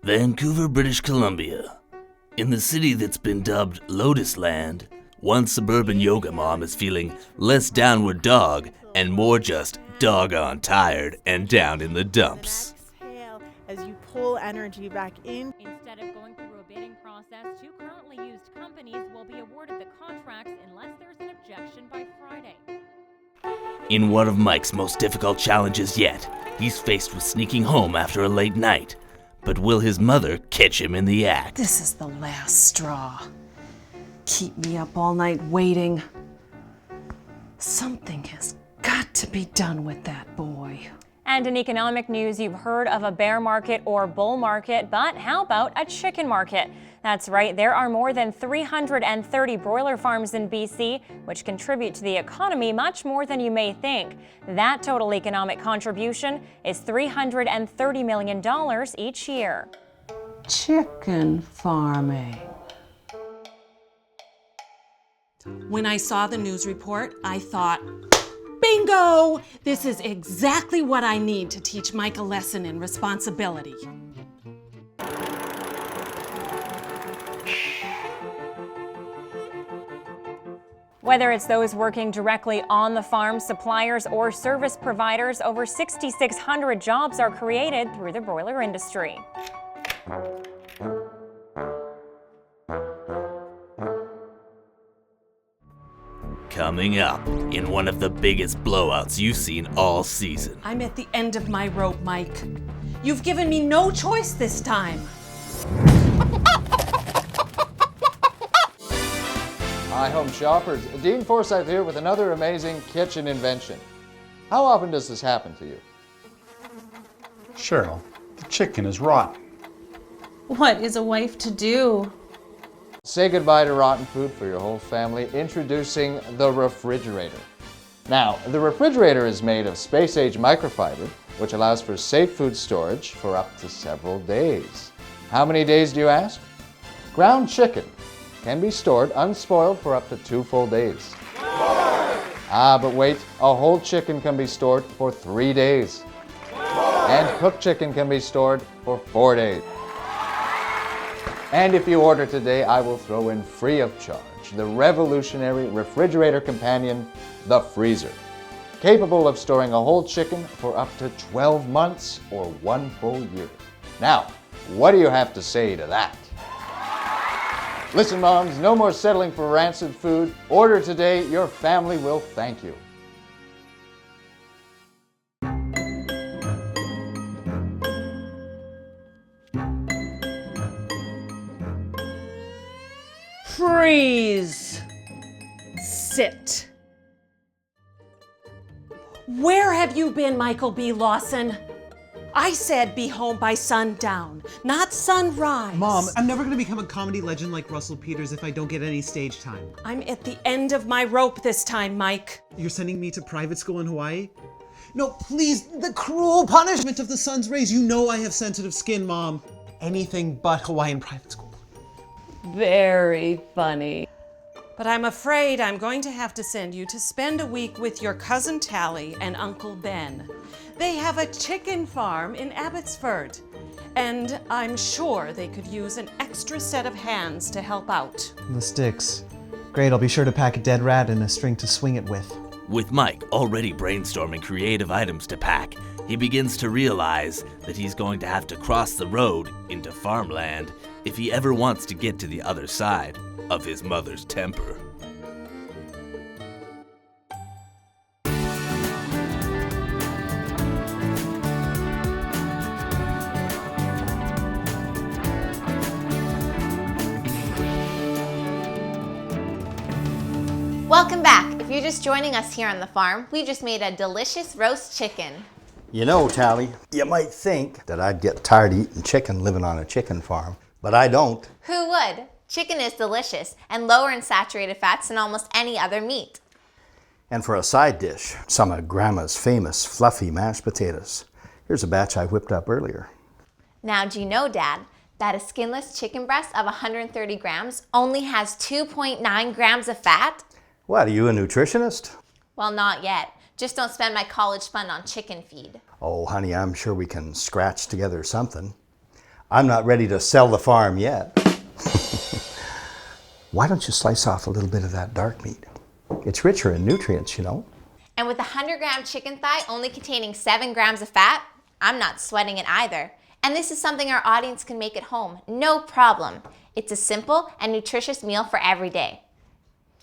Vancouver, British Columbia. In the city that's been dubbed Lotus Land, one suburban yoga mom is feeling less downward dog and more just doggone tired and down in the dumps. Exhale as you pull energy back in. Instead of going through a bidding process, 2 currently used companies will be awarded the contracts unless there's an objection by Friday. In one of Mike's most difficult challenges yet, he's faced with sneaking home after a late night. But will his mother catch him in the act? This is the last straw. Keep me up all night waiting. Something has got to be done with that boy. And in economic news, you've heard of a bear market or bull market, but how about a chicken market? That's right, there are more than 330 broiler farms in BC, which contribute to the economy much more than you may think. That total economic contribution is $330 million each year. Chicken farming. When I saw the news report, I thought, bingo! This is exactly what I need to teach Mike a lesson in responsibility. Whether it's those working directly on the farm, suppliers, or service providers, over 6,600 jobs are created through the broiler industry. Coming up, in one of the biggest blowouts you've seen all season. I'm at the end of my rope, Mike. You've given me no choice this time. Hi, home shoppers. Dean Forsyth here with another amazing kitchen invention. How often does this happen to you? Cheryl, the chicken is rotten. What is a wife to do? Say goodbye to rotten food for your whole family. Introducing the refrigerator. Now, the refrigerator is made of space-age microfiber, which allows for safe food storage for up to several days. How many days do you ask? Ground chicken can be stored unspoiled for up to 2 full days. But wait, a whole chicken can be stored for 3 days. And cooked chicken can be stored for 4 days. And if you order today, I will throw in free of charge the revolutionary refrigerator companion, the freezer, capable of storing a whole chicken for up to 12 months or 1 full year. Now, what do you have to say to that? Listen, moms, no more settling for rancid food. Order today, your family will thank you. Freeze. Sit. Where have you been, Michael B. Lawson? I said be home by sundown, not sunrise. Mom, I'm never gonna become a comedy legend like Russell Peters if I don't get any stage time. I'm at the end of my rope this time, Mike. You're sending me to private school in Hawaii? No, please, the cruel punishment of the sun's rays. You know I have sensitive skin, Mom. Anything but Hawaiian private school. Very funny. But I'm afraid I'm going to have to send you to spend a week with your cousin Tally and Uncle Ben. They have a chicken farm in Abbotsford, and I'm sure they could use an extra set of hands to help out. The sticks. Great, I'll be sure to pack a dead rat and a string to swing it with. With Mike already brainstorming creative items to pack, he begins to realize that he's going to have to cross the road into farmland if he ever wants to get to the other side of his mother's temper. Welcome back. If you're just joining us here on the farm, we just made a delicious roast chicken. You know, Tally, you might think that I'd get tired of eating chicken living on a chicken farm, but I don't. Who would? Chicken is delicious and lower in saturated fats than almost any other meat. And for a side dish, some of Grandma's famous fluffy mashed potatoes. Here's a batch I whipped up earlier. Now, do you know, Dad, that a skinless chicken breast of 130 grams only has 2.9 grams of fat? What, are you a nutritionist? Well, not yet. Just don't spend my college fund on chicken feed. Oh, honey, I'm sure we can scratch together something. I'm not ready to sell the farm yet. Why don't you slice off a little bit of that dark meat? It's richer in nutrients, you know. And with a 100-gram chicken thigh only containing 7 grams of fat, I'm not sweating it either. And this is something our audience can make at home, no problem. It's a simple and nutritious meal for every day.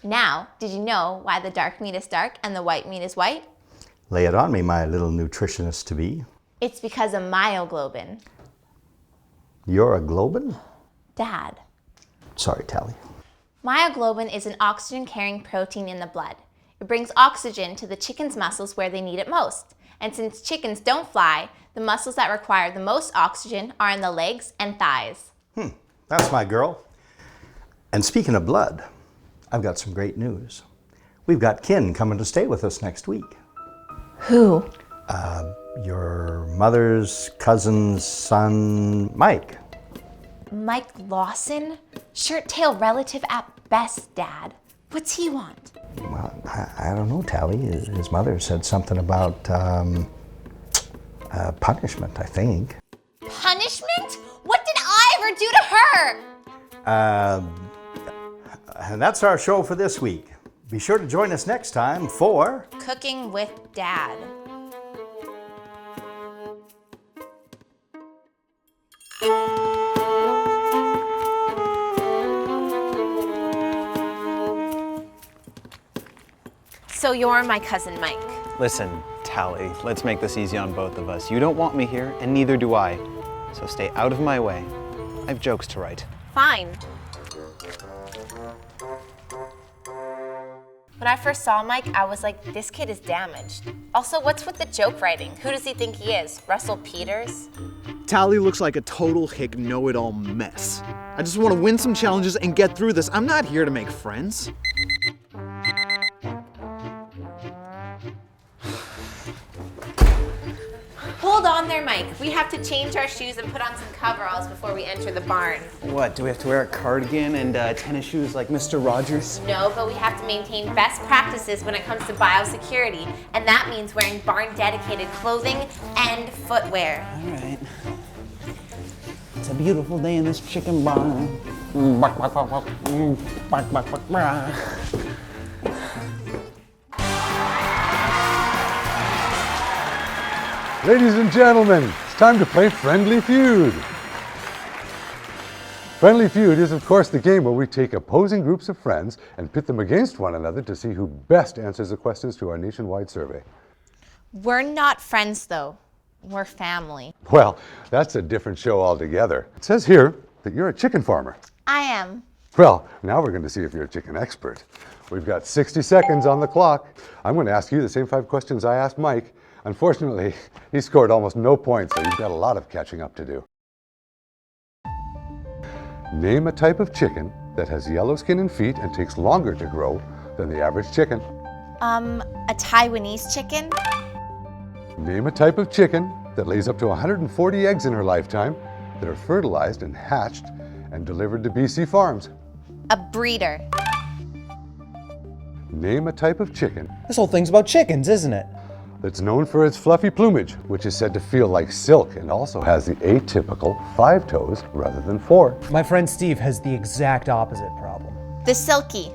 Now, did you know why the dark meat is dark and the white meat is white? Lay it on me, my little nutritionist-to-be. It's because of myoglobin. You're a globin? Dad. Sorry, Tally. Myoglobin is an oxygen-carrying protein in the blood. It brings oxygen to the chicken's muscles where they need it most. And since chickens don't fly, the muscles that require the most oxygen are in the legs and thighs. That's my girl. And speaking of blood, I've got some great news. We've got kin coming to stay with us next week. Who? Your mother's cousin's son, Mike. Mike Lawson? Shirt-tail relative at best, Dad. What's he want? Well, I don't know, Tally. His mother said something about punishment, I think. Punishment? What did I ever do to her? And that's our show for this week. Be sure to join us next time for Cooking with Dad. So you're my cousin Mike. Listen, Tally, let's make this easy on both of us. You don't want me here, and neither do I. So stay out of my way. I have jokes to write. Fine. When I first saw Mike, I was like, this kid is damaged. Also, what's with the joke writing? Who does he think he is? Russell Peters? Tally looks like a total hick know-it-all mess. I just want to win some challenges and get through this. I'm not here to make friends. Hold on there, Mike. We have to change our shoes and put on some coveralls before we enter the barn. What, do we have to wear a cardigan and tennis shoes like Mr. Rogers? No, but we have to maintain best practices when it comes to biosecurity, and that means wearing barn-dedicated clothing and footwear. All right. It's a beautiful day in this chicken barn. Ladies and gentlemen, it's time to play Friendly Feud. Friendly Feud is, of course, the game where we take opposing groups of friends and pit them against one another to see who best answers the questions to our nationwide survey. We're not friends, though. We're family. Well, that's a different show altogether. It says here that you're a chicken farmer. I am. Well, now we're going to see if you're a chicken expert. We've got 60 seconds on the clock. I'm going to ask you the same 5 questions I asked Mike. Unfortunately, he scored almost no points, so you've got a lot of catching up to do. Name a type of chicken that has yellow skin and feet and takes longer to grow than the average chicken. A Taiwanese chicken? Name a type of chicken that lays up to 140 eggs in her lifetime that are fertilized and hatched and delivered to BC farms. A breeder. Name a type of chicken. This whole thing's about chickens, isn't it? That's known for its fluffy plumage, which is said to feel like silk and also has the atypical 5 toes rather than 4. My friend Steve has the exact opposite problem. The silky.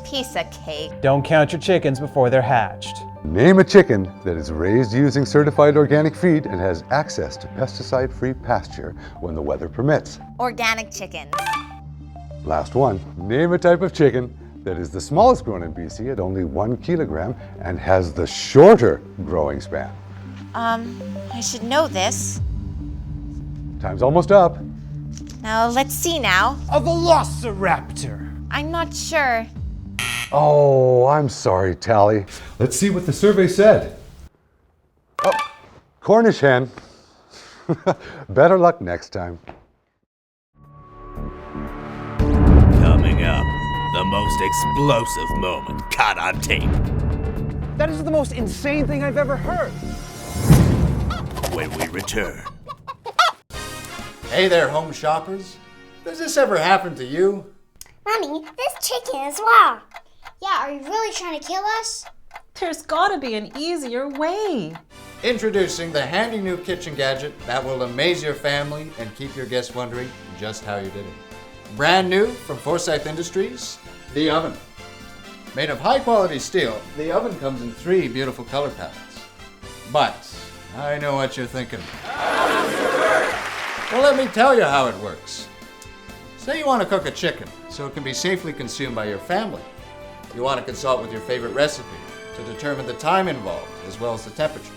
Piece of cake. Don't count your chickens before they're hatched. Name a chicken that is raised using certified organic feed and has access to pesticide-free pasture when the weather permits. Organic chickens. Last one. Name a type of chicken that is the smallest grown in BC at only 1 kilogram and has the shorter growing span. I should know this. Time's almost up. Now, let's see now. A velociraptor. I'm not sure. Oh, I'm sorry, Tally. Let's see what the survey said. Oh, Cornish hen. Better luck next time. Coming up, the most explosive moment caught on tape. That is the most insane thing I've ever heard. When we return. Hey there, home shoppers. Does this ever happen to you? Mommy, this chicken is raw. Yeah, are you really trying to kill us? There's gotta be an easier way. Introducing the handy new kitchen gadget that will amaze your family and keep your guests wondering just how you did it. Brand new from Forsyth Industries, the oven. Made of high quality steel, the oven comes in 3 beautiful color palettes. But I know what you're thinking. How does it work? Well, let me tell you how it works. Say you want to cook a chicken so it can be safely consumed by your family. You want to consult with your favorite recipe to determine the time involved as well as the temperatures.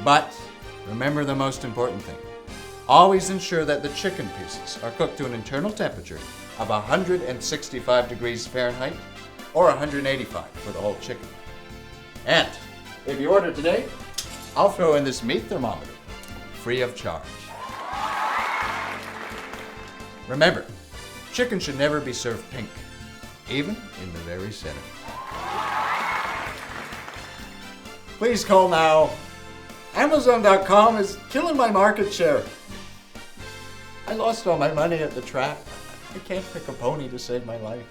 But remember the most important thing. Always ensure that the chicken pieces are cooked to an internal temperature of 165 degrees Fahrenheit or 185 for the whole chicken. And if you order today, I'll throw in this meat thermometer, free of charge. Remember, chicken should never be served pink, even in the very center. Please call now. Amazon.com is killing my market share. I lost all my money at the track. I can't pick a pony to save my life.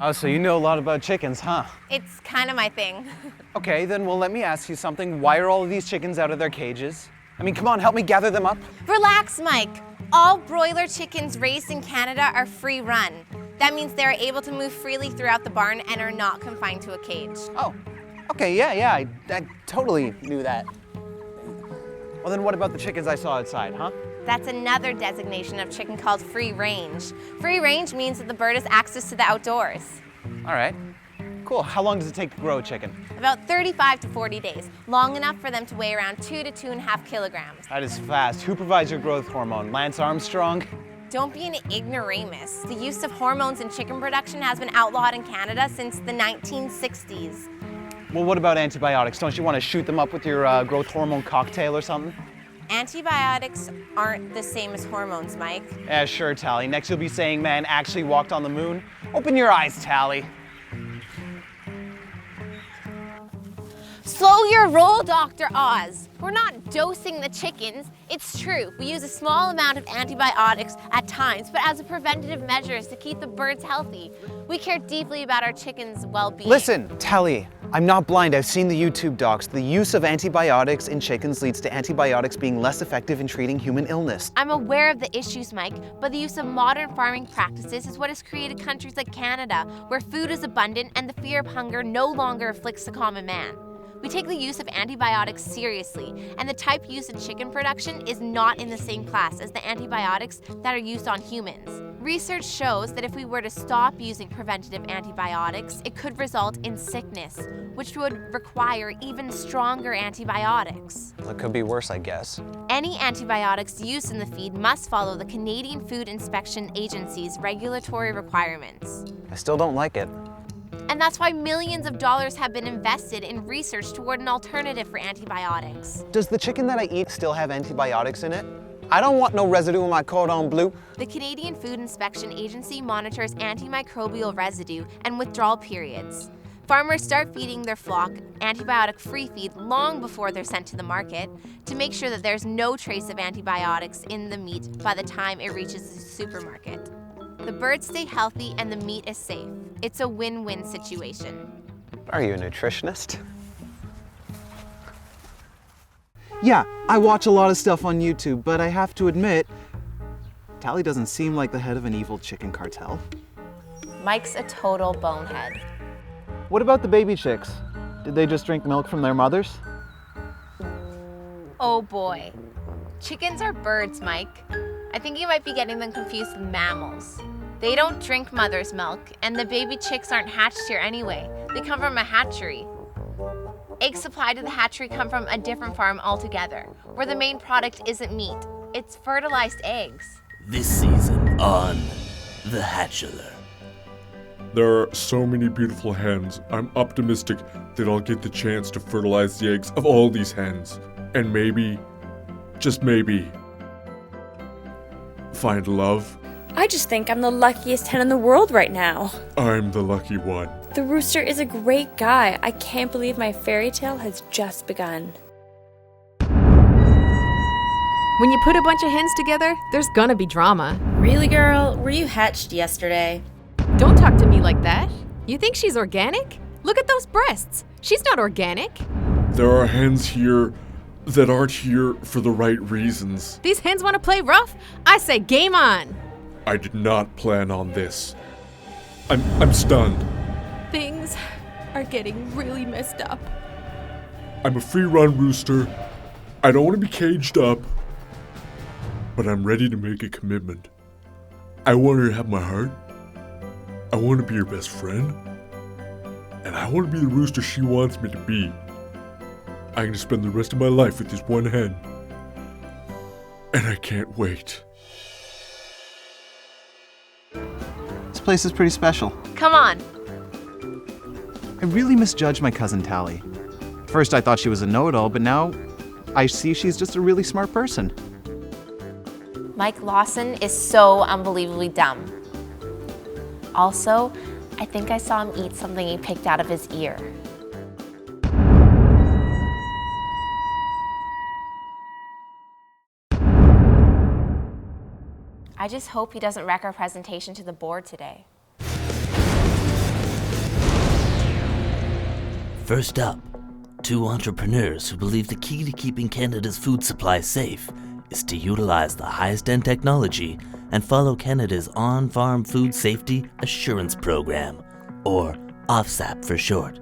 Oh, so you know a lot about chickens, huh? It's kind of my thing. Okay, then well, let me ask you something. Why are all of these chickens out of their cages? I mean, come on, help me gather them up. Relax, Mike. All broiler chickens raised in Canada are free run. That means they are able to move freely throughout the barn and are not confined to a cage. Oh, okay, yeah, I totally knew that. Well, then what about the chickens I saw outside, huh? That's another designation of chicken called free range. Free range means that the bird has access to the outdoors. All right, cool. How long does it take to grow a chicken? About 35 to 40 days, long enough for them to weigh around 2 to 2.5 kilograms. That is fast. Who provides your growth hormone? Lance Armstrong? Don't be an ignoramus. The use of hormones in chicken production has been outlawed in Canada since the 1960s. Well, what about antibiotics? Don't you want to shoot them up with your growth hormone cocktail or something? Antibiotics aren't the same as hormones, Mike. Yeah, sure, Tally. Next you'll be saying man actually walked on the moon. Open your eyes, Tally. Slow your roll, Dr. Oz. We're not dosing the chickens. It's true, we use a small amount of antibiotics at times, but as a preventative measure to keep the birds healthy. We care deeply about our chickens' well-being. Listen, Tally, I'm not blind. I've seen the YouTube docs. The use of antibiotics in chickens leads to antibiotics being less effective in treating human illness. I'm aware of the issues, Mike, but the use of modern farming practices is what has created countries like Canada, where food is abundant and the fear of hunger no longer afflicts the common man. We take the use of antibiotics seriously, and the type used in chicken production is not in the same class as the antibiotics that are used on humans. Research shows that if we were to stop using preventative antibiotics, it could result in sickness, which would require even stronger antibiotics. It could be worse, I guess. Any antibiotics used in the feed must follow the Canadian Food Inspection Agency's regulatory requirements. I still don't like it. And that's why millions of dollars have been invested in research toward an alternative for antibiotics. Does the chicken that I eat still have antibiotics in it? I don't want no residue in my cordon bleu. The Canadian Food Inspection Agency monitors antimicrobial residue and withdrawal periods. Farmers start feeding their flock antibiotic-free feed long before they're sent to the market to make sure that there's no trace of antibiotics in the meat by the time it reaches the supermarket. The birds stay healthy and the meat is safe. It's a win-win situation. Are you a nutritionist? Yeah, I watch a lot of stuff on YouTube, but I have to admit, Tally doesn't seem like the head of an evil chicken cartel. Mike's a total bonehead. What about the baby chicks? Did they just drink milk from their mothers? Oh boy. Chickens are birds, Mike. I think you might be getting them confused with mammals. They don't drink mother's milk, and the baby chicks aren't hatched here anyway. They come from a hatchery. Eggs supplied to the hatchery come from a different farm altogether, where the main product isn't meat, it's fertilized eggs. This season on The Hatchler. There are so many beautiful hens. I'm optimistic that I'll get the chance to fertilize the eggs of all these hens. And maybe, just maybe, find love. I just think I'm the luckiest hen in the world right now. I'm the lucky one. The rooster is a great guy. I can't believe my fairy tale has just begun. When you put a bunch of hens together, there's gonna be drama. Really, girl? Were you hatched yesterday? Don't talk to me like that. You think she's organic? Look at those breasts. She's not organic. There are hens here that aren't here for the right reasons. These hens want to play rough? I say game on. I did not plan on this. I'm stunned. Things are getting really messed up. I'm a free-run rooster. I don't want to be caged up. But I'm ready to make a commitment. I want her to have my heart. I want to be her best friend. And I want to be the rooster she wants me to be. I'm going to spend the rest of my life with this one hen. And I can't wait. This place is pretty special. Come on. I really misjudged my cousin Tally. First I thought she was a know-it-all, but now I see she's just a really smart person. Mike Lawson is so unbelievably dumb. Also, I think I saw him eat something he picked out of his ear. I just hope he doesn't wreck our presentation to the board today. First up, two entrepreneurs who believe the key to keeping Canada's food supply safe is to utilize the highest end technology and follow Canada's On-Farm Food Safety Assurance Program, or OFSAP for short.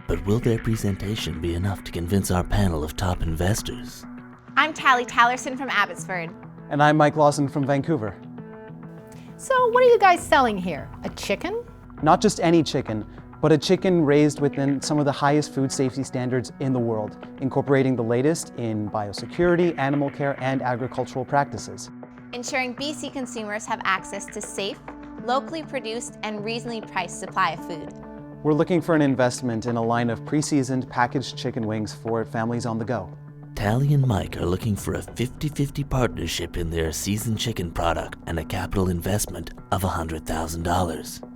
But will their presentation be enough to convince our panel of top investors? I'm Tally Tallerson from Abbotsford. And I'm Mike Lawson from Vancouver. So what are you guys selling here? A chicken? Not just any chicken, but a chicken raised within some of the highest food safety standards in the world, incorporating the latest in biosecurity, animal care, and agricultural practices. Ensuring BC consumers have access to safe, locally produced, and reasonably priced supply of food. We're looking for an investment in a line of pre-seasoned packaged chicken wings for families on the go. Tally and Mike are looking for a 50-50 partnership in their seasoned chicken product and a capital investment of $100,000.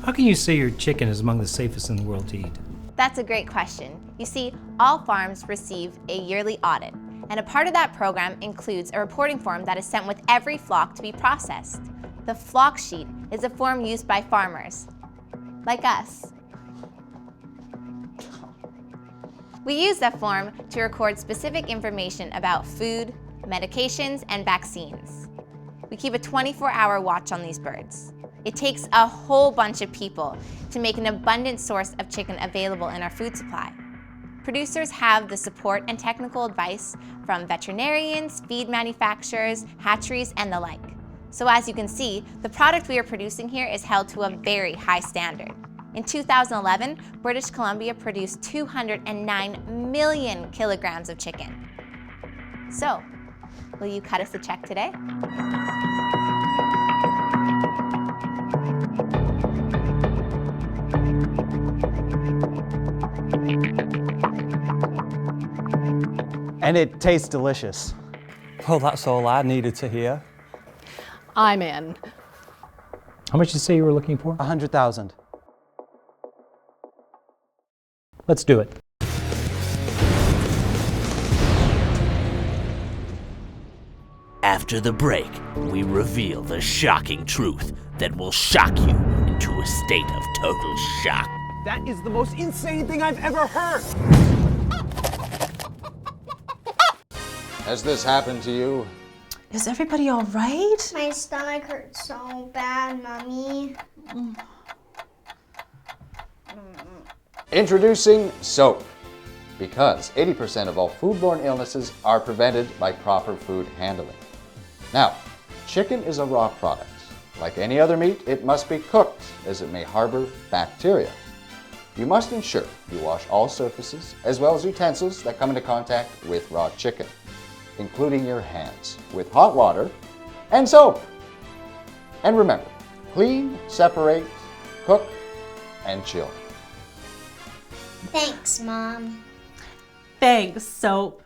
How can you say your chicken is among the safest in the world to eat? That's a great question. You see, all farms receive a yearly audit, and a part of that program includes a reporting form that is sent with every flock to be processed. The flock sheet is a form used by farmers, like us. We use that form to record specific information about food, medications, and vaccines. We keep a 24-hour watch on these birds. It takes a whole bunch of people to make an abundant source of chicken available in our food supply. Producers have the support and technical advice from veterinarians, feed manufacturers, hatcheries, and the like. So as you can see, the product we are producing here is held to a very high standard. In 2011, British Columbia produced 209 million kilograms of chicken. So, will you cut us a check today? And it tastes delicious. Well, that's all I needed to hear. I'm in. How much did you say you were looking for? 100,000. Let's do it. After the break, we reveal the shocking truth that will shock you into a state of total shock. That is the most insane thing I've ever heard. Has this happened to you? Is everybody all right? My stomach hurts so bad, Mommy. Introducing soap. Because 80% of all foodborne illnesses are prevented by proper food handling. Now, chicken is a raw product. Like any other meat, it must be cooked, as it may harbor bacteria. You must ensure you wash all surfaces, as well as utensils that come into contact with raw chicken, including your hands, with hot water and soap. And remember, clean, separate, cook, and chill. Thanks, Mom. Thanks, Soap.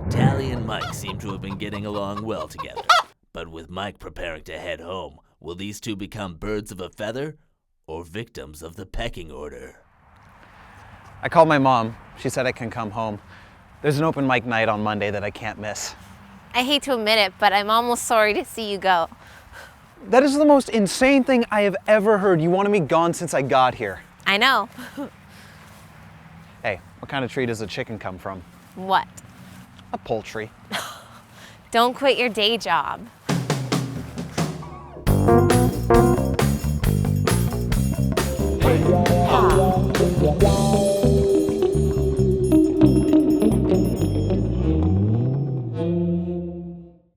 Tally and Mike seem to have been getting along well together. But with Mike preparing to head home, will these two become birds of a feather or victims of the pecking order? I called my mom. She said I can come home. There's an open mic night on Monday that I can't miss. I hate to admit it, but I'm almost sorry to see you go. That is the most insane thing I have ever heard. You wanted me gone since I got here. I know. Hey, what kind of tree does a chicken come from? What? A poultry. Don't quit your day job.